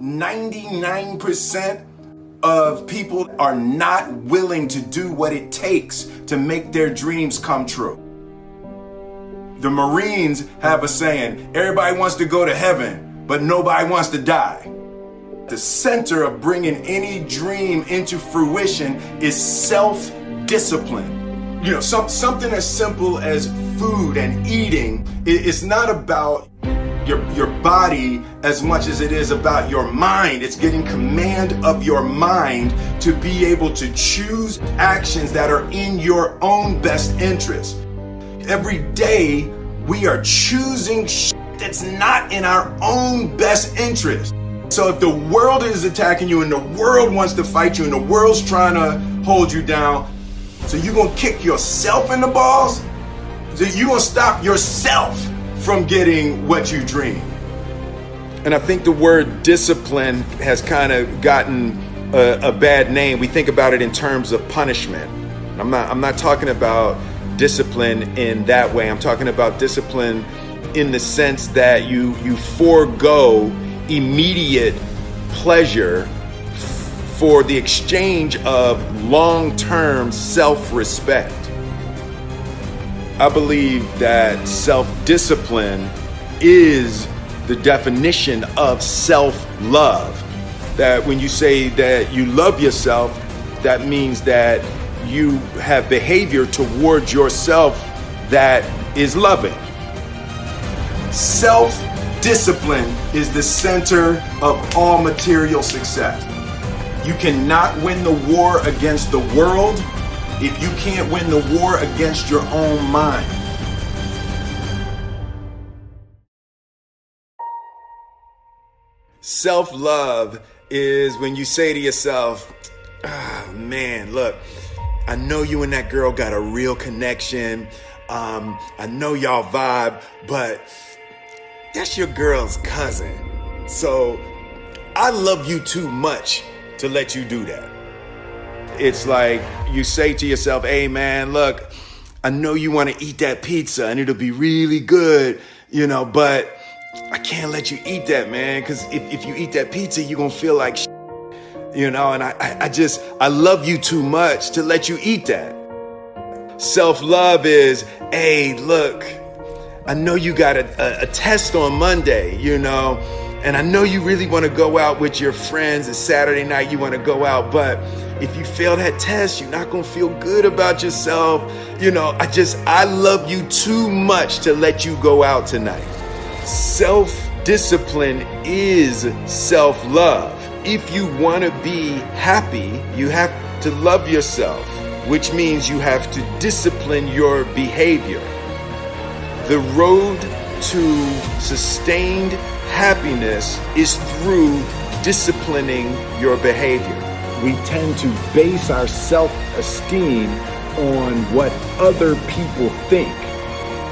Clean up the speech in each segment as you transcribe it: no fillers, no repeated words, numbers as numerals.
99% of people are not willing to do what it takes to make their dreams come true. The Marines have a saying, everybody wants to go to heaven, but nobody wants to die. The center of bringing any dream into fruition is self-discipline. You know, something as simple as food and eating. It's not about your body as much as it is about your mind. It's getting command of your mind to be able to choose actions that are in your own best interest. Every day we are choosing that's not in our own best interest. So if the world is attacking you and the world wants to fight you and the world's trying to hold you down, so you're gonna kick yourself in the balls? So you're gonna stop yourself from getting what you dream. And I think the word discipline has kind of gotten a bad name. We think about it in terms of punishment. I'm not talking about discipline in that way. I'm talking about discipline in the sense that you forego immediate pleasure for the exchange of long-term self-respect. I believe that self-discipline is the definition of self-love. That when you say that you love yourself, that means that you have behavior towards yourself that is loving. Self-discipline is the center of all material success. You cannot win the war against the world if you can't win the war against your own mind. Self-love is when you say to yourself, oh, man, look, I know you and that girl got a real connection. I know y'all vibe, but that's your girl's cousin. So I love you too much to let you do that. It's like you say to yourself, hey man, look, I know you want to eat that pizza and it'll be really good, you know, but I can't let you eat that, man, because if you eat that pizza, you're going to feel like shit, you know, and I love you too much to let you eat that. Self-love is, hey, look, I know you got a test on Monday, you know, and I know you really want to go out with your friends. It's Saturday night, you want to go out, but if you fail that test, you're not going to feel good about yourself. You know, I love you too much to let you go out tonight. Self-discipline is self-love. If you want to be happy, you have to love yourself, which means you have to discipline your behavior. The road to sustained happiness is through disciplining your behavior. We tend to base our self-esteem on what other people think.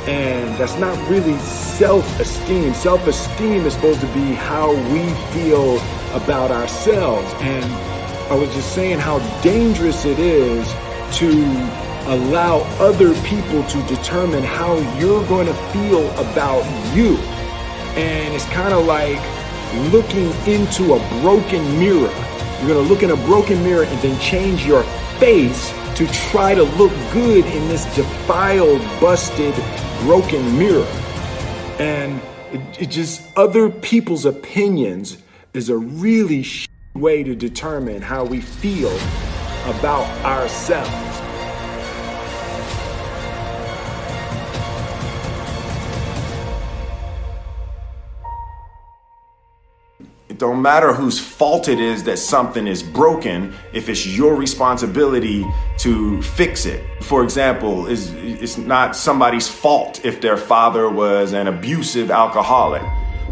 And that's not really self-esteem. Self-esteem is supposed to be how we feel about ourselves. And I was just saying how dangerous it is to allow other people to determine how you're going to feel about you. And it's kind of like looking into a broken mirror. You're going to look in a broken mirror and then change your face to try to look good in this defiled, busted, broken mirror. And it just, other people's opinions is a really way to determine how we feel about ourselves. It don't matter whose fault it is that something is broken if it's your responsibility to fix it. For example, it's not somebody's fault if their father was an abusive alcoholic,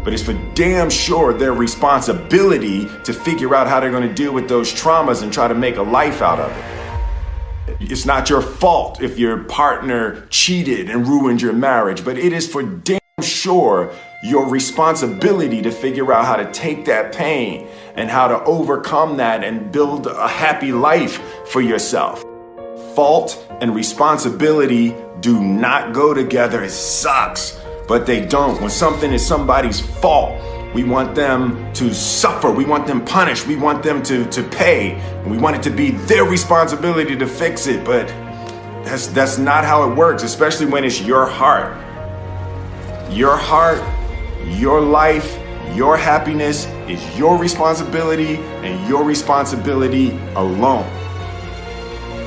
but it's for damn sure their responsibility to figure out how they're going to deal with those traumas and try to make a life out of it. It's not your fault if your partner cheated and ruined your marriage, but it is for damn sure your responsibility to figure out how to take that pain and how to overcome that and build a happy life for yourself. Fault and responsibility do not go together. It sucks, but they don't. When something is somebody's fault, we want them to suffer. We want them punished. We want them to pay. And we want it to be their responsibility to fix it. But that's not how it works, especially when it's your heart. Your heart, your life, your happiness is your responsibility and your responsibility alone.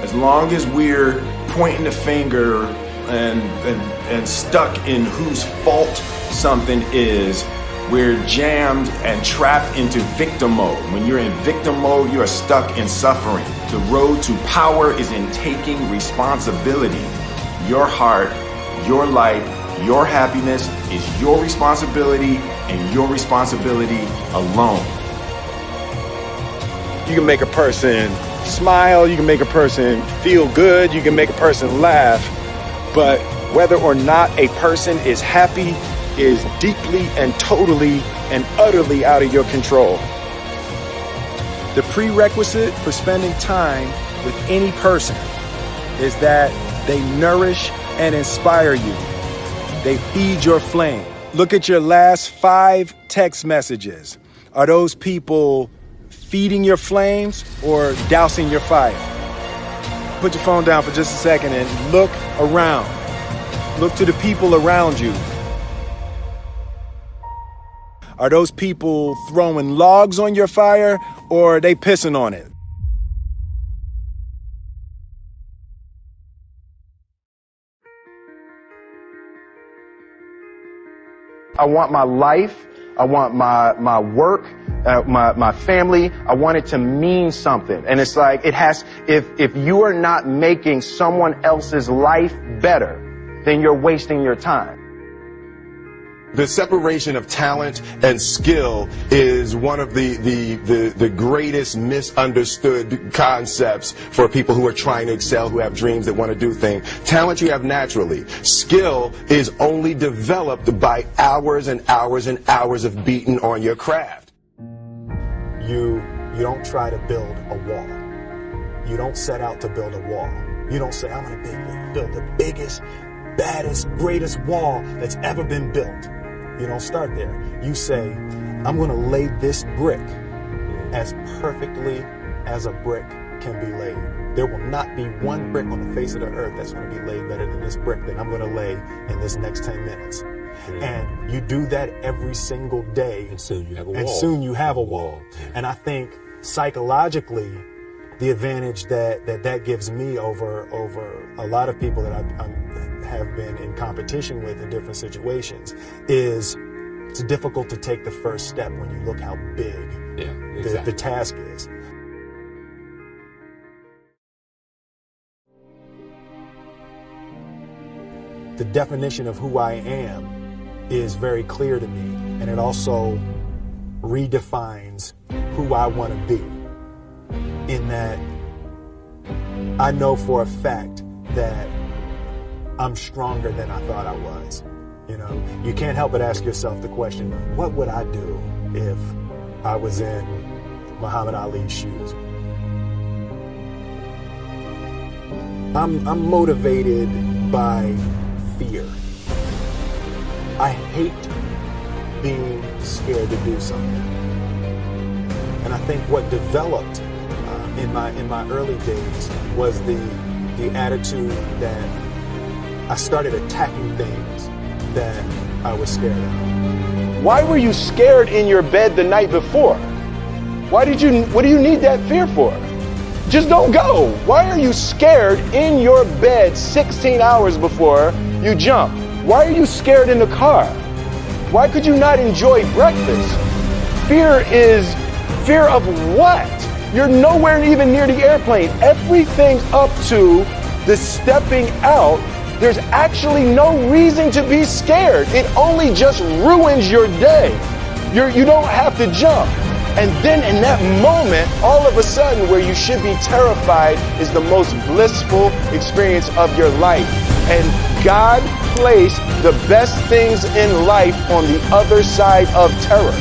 As long as we're pointing the finger and stuck in whose fault something is, we're jammed and trapped into victim mode. When you're in victim mode, you are stuck in suffering. The road to power is in taking responsibility. Your heart, your life, your happiness is your responsibility and your responsibility alone. You can make a person smile, you can make a person feel good, you can make a person laugh, but whether or not a person is happy is deeply and totally and utterly out of your control. The prerequisite for spending time with any person is that they nourish and inspire you. They feed your flame. Look at your last 5 text messages. Are those people feeding your flames or dousing your fire? Put your phone down for just a second and look around. Look to the people around you. Are those people throwing logs on your fire or are they pissing on it? I want my life, I want my work, my family, I want it to mean something. And it's like, if you are not making someone else's life better, then you're wasting your time. The separation of talent and skill is one of the greatest misunderstood concepts for people who are trying to excel, who have dreams that want to do things. Talent you have naturally. Skill is only developed by hours and hours and hours of beating on your craft. You don't try to build a wall. You don't set out to build a wall. You don't say, I'm going to build the biggest, baddest, greatest wall that's ever been built. You don't start there. You say, I'm going to lay this brick as perfectly as a brick can be laid. There will not be one brick on the face of the earth that's going to be laid better than this brick that I'm going to lay in this next 10 minutes. And you do that every single day. And soon you have a wall. And soon you have a wall. And I think psychologically, the advantage that gives me over a lot of people that I have been in competition with in different situations is it's difficult to take the first step when you look how big the task is. The definition of who I am is very clear to me, and it also redefines who I want to be, in that I know for a fact that I'm stronger than I thought I was. You know, you can't help but ask yourself the question, what would I do if I was in Muhammad Ali's shoes? I'm motivated by fear. I hate being scared to do something. And I think what developed in my early days was the attitude that I started attacking things that I was scared of. Why were you scared in your bed the night before? What do you need that fear for? Just don't go. Why are you scared in your bed 16 hours before you jump? Why are you scared in the car? Why could you not enjoy breakfast? Fear of what? You're nowhere even near the airplane. Everything up to the stepping out, there's actually no reason to be scared. It only just ruins your day. You don't have to jump. And then in that moment, all of a sudden, where you should be terrified is the most blissful experience of your life. And God placed the best things in life on the other side of terror.